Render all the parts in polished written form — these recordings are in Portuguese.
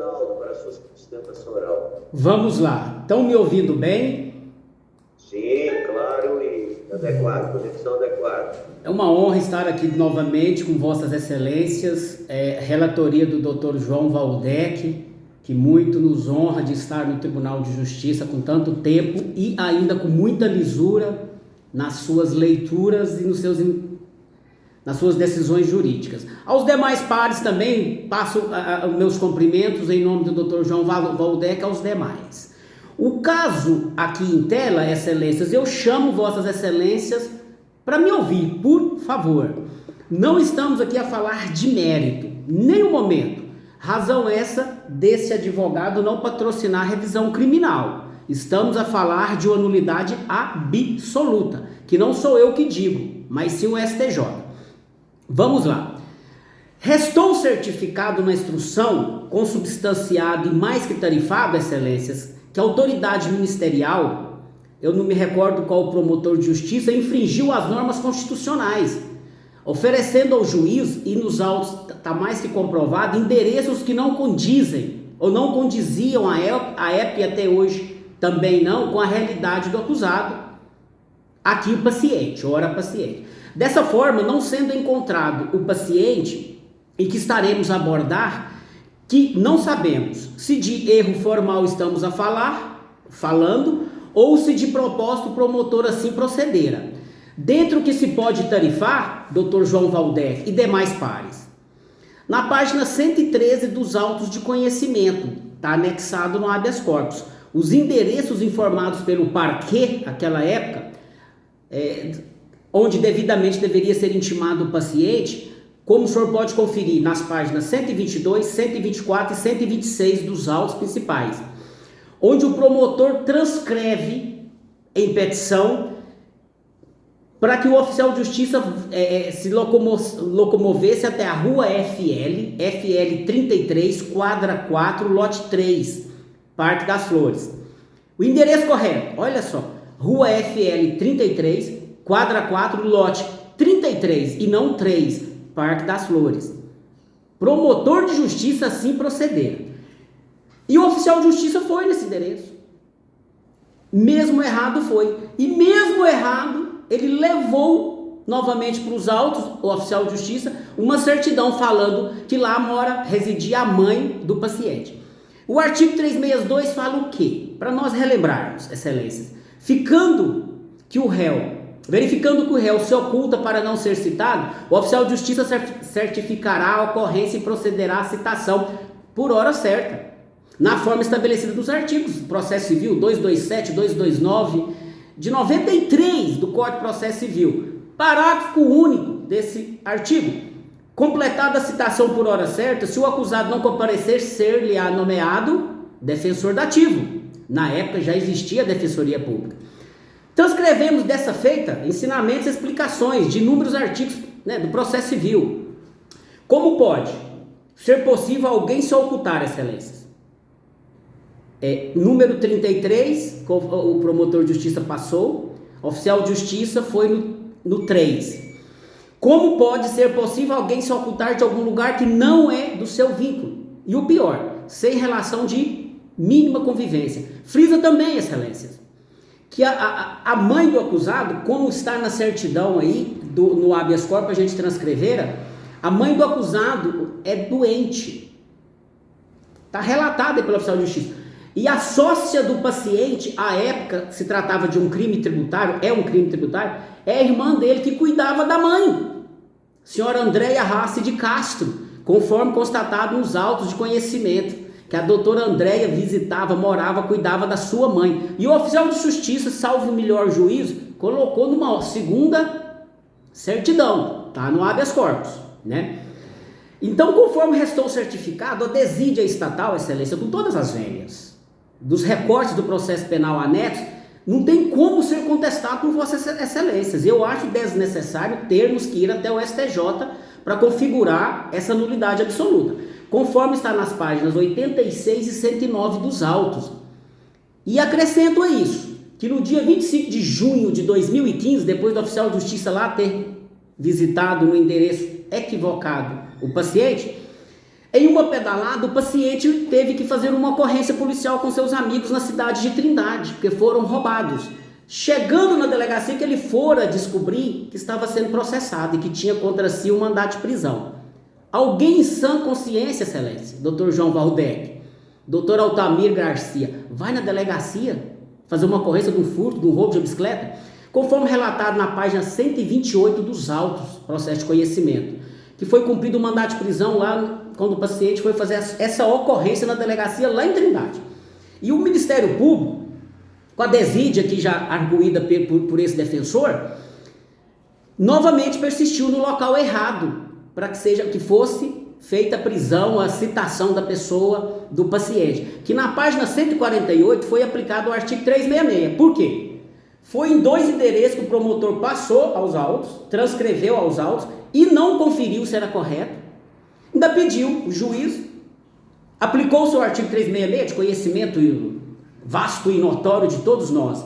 Ronaldo, para a sua sustentação oral. Vamos lá. Estão me ouvindo bem? Sim, claro e adequado, conexão adequada. É uma honra estar aqui novamente com Vossas Excelências, relatoria do Dr. João Waldeck, que muito nos honra de estar no Tribunal de Justiça com tanto tempo e ainda com muita lisura nas suas leituras e nas suas decisões jurídicas. Aos demais pares também passo meus cumprimentos em nome do Dr. João Waldeck aos demais. O caso aqui em tela, Excelências, eu chamo Vossas Excelências para me ouvir, por favor. Não estamos aqui a falar de mérito, nem um momento. Razão essa desse advogado não patrocinar revisão criminal. Estamos a falar de uma nulidade absoluta, que não sou eu que digo, mas sim o STJ. Vamos lá. Restou certificado na instrução, consubstanciado e mais que tarifado, Excelências, que a autoridade ministerial, eu não me recordo qual promotor de justiça, infringiu as normas constitucionais, oferecendo ao juiz, e nos autos está mais que comprovado, endereços que não condizem, ou não condiziam à época e até hoje também não, com a realidade do acusado, aqui o paciente, ora paciente. Dessa forma, não sendo encontrado o paciente, e que estaremos a abordar, que não sabemos se de erro formal estamos falando, ou se de propósito o promotor assim procedera. Dentro que se pode tarifar, Dr. João Waldeck e demais pares, na página 113 dos autos de conhecimento, está anexado no habeas corpus, os endereços informados pelo parquê, naquela época, onde devidamente deveria ser intimado o paciente, como o senhor pode conferir nas páginas 122, 124 e 126 dos autos principais, onde o promotor transcreve em petição para que o oficial de justiça se locomovesse até a rua FL 33, quadra 4, lote 3, Parque das Flores. O endereço correto, olha só, rua FL 33, quadra 4, lote 33 e não 3, Parque das Flores. Promotor de justiça assim proceder. E o oficial de justiça foi nesse endereço. Mesmo errado foi. E mesmo errado, ele levou novamente para os autos, o oficial de justiça, uma certidão falando que lá residia a mãe do paciente. O artigo 362 fala o quê? Para nós relembrarmos, Excelências. Verificando que o réu se oculta para não ser citado, o oficial de justiça certificará a ocorrência e procederá à citação por hora certa, na forma estabelecida nos artigos Processo Civil 227, 229, de 93 do Código de Processo Civil. Parágrafo único desse artigo. Completada a citação por hora certa, se o acusado não comparecer, ser-lhe-á nomeado defensor dativo. Na época já existia a Defensoria Pública. Transcrevemos dessa feita ensinamentos e explicações de inúmeros artigos do processo civil. Como pode ser possível alguém se ocultar, Excelências? Número 33, o promotor de justiça passou, oficial de justiça foi no 3. Como pode ser possível alguém se ocultar de algum lugar que não é do seu vínculo? E o pior, sem relação de mínima convivência. Frisa também, Excelências, que a mãe do acusado, como está na certidão aí, no habeas corpus a gente transcrevera, a mãe do acusado é doente. Está relatada pelo oficial de justiça. E a sócia do paciente, à época, se tratava de um crime tributário, é a irmã dele que cuidava da mãe, senhora Andréia Rassi de Castro, conforme constatado nos autos de conhecimento, que a doutora Andréia visitava, morava, cuidava da sua mãe. E o oficial de justiça, salvo o melhor juízo, colocou numa segunda certidão, tá? No habeas corpus, né? Então, conforme restou certificado, a desídia estatal, Excelência, com todas as vênias dos recortes do processo penal anexo, não tem como ser contestado por Vossas Excelências. Eu acho desnecessário termos que ir até o STJ para configurar essa nulidade absoluta, conforme está nas páginas 86 e 109 dos autos. E acrescento a isso, que no dia 25 de junho de 2015, depois do oficial de justiça lá ter visitado no endereço equivocado o paciente, Em uma pedalada, o paciente teve que fazer uma ocorrência policial com seus amigos na cidade de Trindade, porque foram roubados. Chegando na delegacia, que ele fora descobrir que estava sendo processado e que tinha contra si um mandado de prisão. Alguém em sã consciência, excelência, Dr. João Valdec, Dr. Altamir Garcia, vai na delegacia fazer uma ocorrência de um furto, de um roubo de bicicleta? Conforme relatado na página 128 dos autos, processo de conhecimento, que foi cumprido o mandado de prisão lá quando o paciente foi fazer essa ocorrência na delegacia lá em Trindade. E o Ministério Público, com a desídia aqui já arguída por esse defensor, novamente persistiu no local errado, para que fosse feita a prisão, a citação da pessoa, do paciente. Que na página 148 foi aplicado o artigo 366. Por quê? Foi em 2 endereços que o promotor passou aos autos, transcreveu aos autos e não conferiu se era correto. Ainda pediu, o juiz aplicou o seu artigo 366 de conhecimento vasto e notório de todos nós,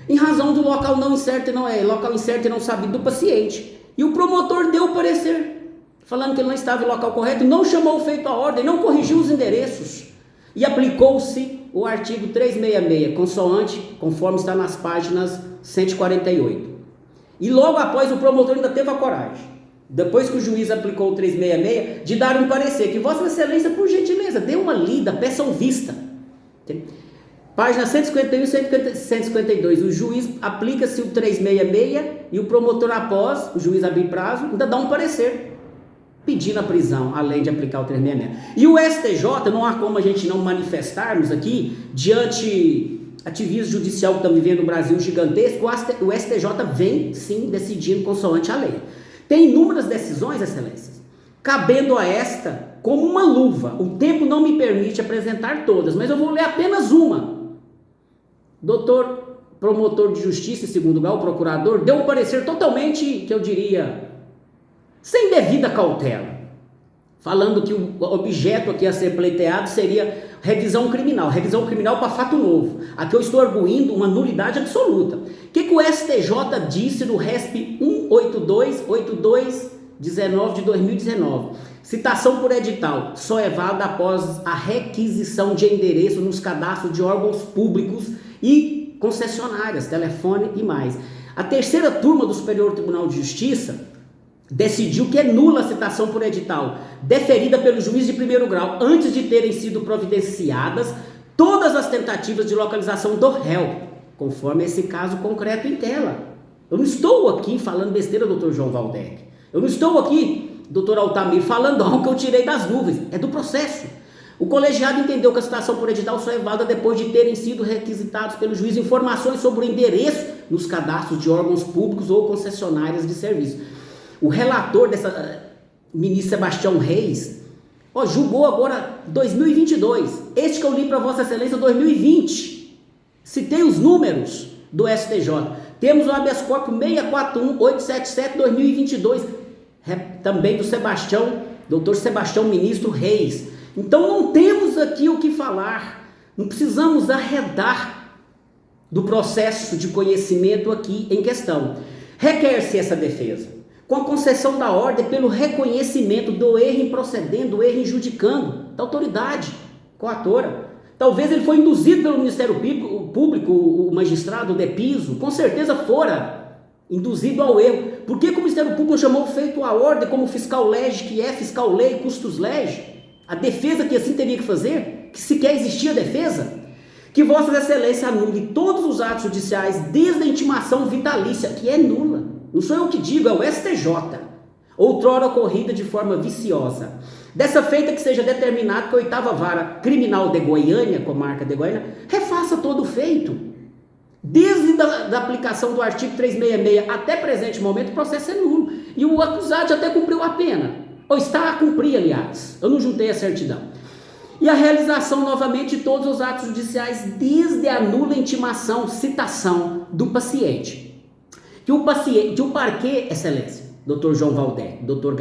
em razão do local local incerto e não sabido do paciente. E o promotor deu o parecer, falando que ele não estava em local correto, não chamou o feito à ordem, não corrigiu os endereços. E aplicou-se o artigo 366, conforme está nas páginas 148. E logo após o promotor ainda teve a coragem, depois que o juiz aplicou o 366, de dar um parecer, que Vossa Excelência, por gentileza, dê uma lida, peçam vista. Página 151 e 152, o juiz aplica-se o 366 e o promotor, após o juiz abrir prazo, ainda dá um parecer, pedindo a prisão, além de aplicar o 366. E o STJ, não há como a gente não manifestarmos aqui, diante ativismo judicial que estamos vivendo no Brasil gigantesco, o STJ vem, sim, decidindo consoante a lei. Tem inúmeras decisões, excelências, cabendo a esta como uma luva. O tempo não me permite apresentar todas, mas eu vou ler apenas uma. Doutor promotor de justiça, em segundo grau, o procurador, deu um parecer totalmente, que eu diria, sem devida cautela, falando que o objeto aqui a ser pleiteado seria revisão criminal para fato novo. Aqui eu estou arguindo uma nulidade absoluta. O que o STJ disse no RESP 182/8219 de 2019? Citação por edital só é válida após a requisição de endereço nos cadastros de órgãos públicos e concessionárias, telefone e mais. A terceira turma do Superior Tribunal de Justiça decidiu que é nula a citação por edital, deferida pelo juiz de primeiro grau, antes de terem sido providenciadas todas as tentativas de localização do réu, conforme esse caso concreto em tela. Eu não estou aqui falando besteira, doutor João Valdec. Eu não estou aqui, doutor Altamir, falando algo que eu tirei das nuvens. É do processo. O colegiado entendeu que a citação por edital só é válida depois de terem sido requisitados pelo juiz informações sobre o endereço nos cadastros de órgãos públicos ou concessionárias de serviço. O relator ministro Sebastião Reis, julgou agora 2022. Este que eu li para Vossa Excelência 2020. Citei os números do STJ. Temos o habeas corpus 641-877-2022, também do doutor Sebastião Ministro Reis. Então não temos aqui o que falar, não precisamos arredar do processo de conhecimento aqui em questão. Requer-se essa defesa, com a concessão da ordem pelo reconhecimento do erro improcedendo, do erro injudicando, da autoridade coatora. Talvez ele foi induzido pelo Ministério Público, o magistrado de piso, com certeza fora induzido ao erro. Por que o Ministério Público chamou o feito à ordem como fiscal lege, que é fiscal lei, custos lege? A defesa que assim teria que fazer? Que sequer existia defesa? Que Vossa Excelência anule todos os atos judiciais desde a intimação vitalícia, que é nula. Não sou eu que digo, é o STJ. Outrora ocorrida de forma viciosa. Dessa feita que seja determinado que a 8ª Vara Criminal de Goiânia, comarca de Goiânia, refaça todo o feito. Desde a aplicação do artigo 366 até presente momento, o processo é nulo. E o acusado já até cumpriu a pena. Ou está a cumprir, aliás. Eu não juntei a certidão. E a realização novamente de todos os atos judiciais desde a nula intimação, citação do paciente. Que o parquê, excelência, doutor João Valdec, doutor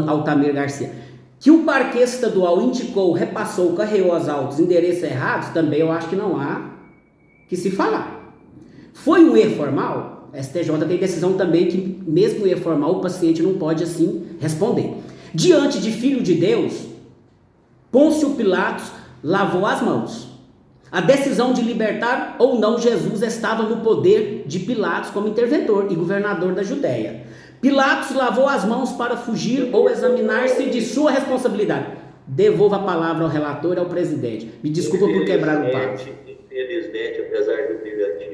Altamir Garcia, que o parquê estadual indicou, repassou, carregou aos autos endereços errados, também eu acho que não há que se falar. Foi um erro formal? A STJ tem decisão também que, mesmo erro formal, o paciente não pode assim responder. Diante de filho de Deus, Pôncio Pilatos lavou as mãos. A decisão de libertar ou não Jesus estava no poder de Pilatos como interventor e governador da Judéia. Pilatos lavou as mãos para fugir ou examinar-se de sua responsabilidade. Devolva a palavra ao relator e ao presidente. Me desculpa por quebrar o papo. Infelizmente, apesar do brilhantismo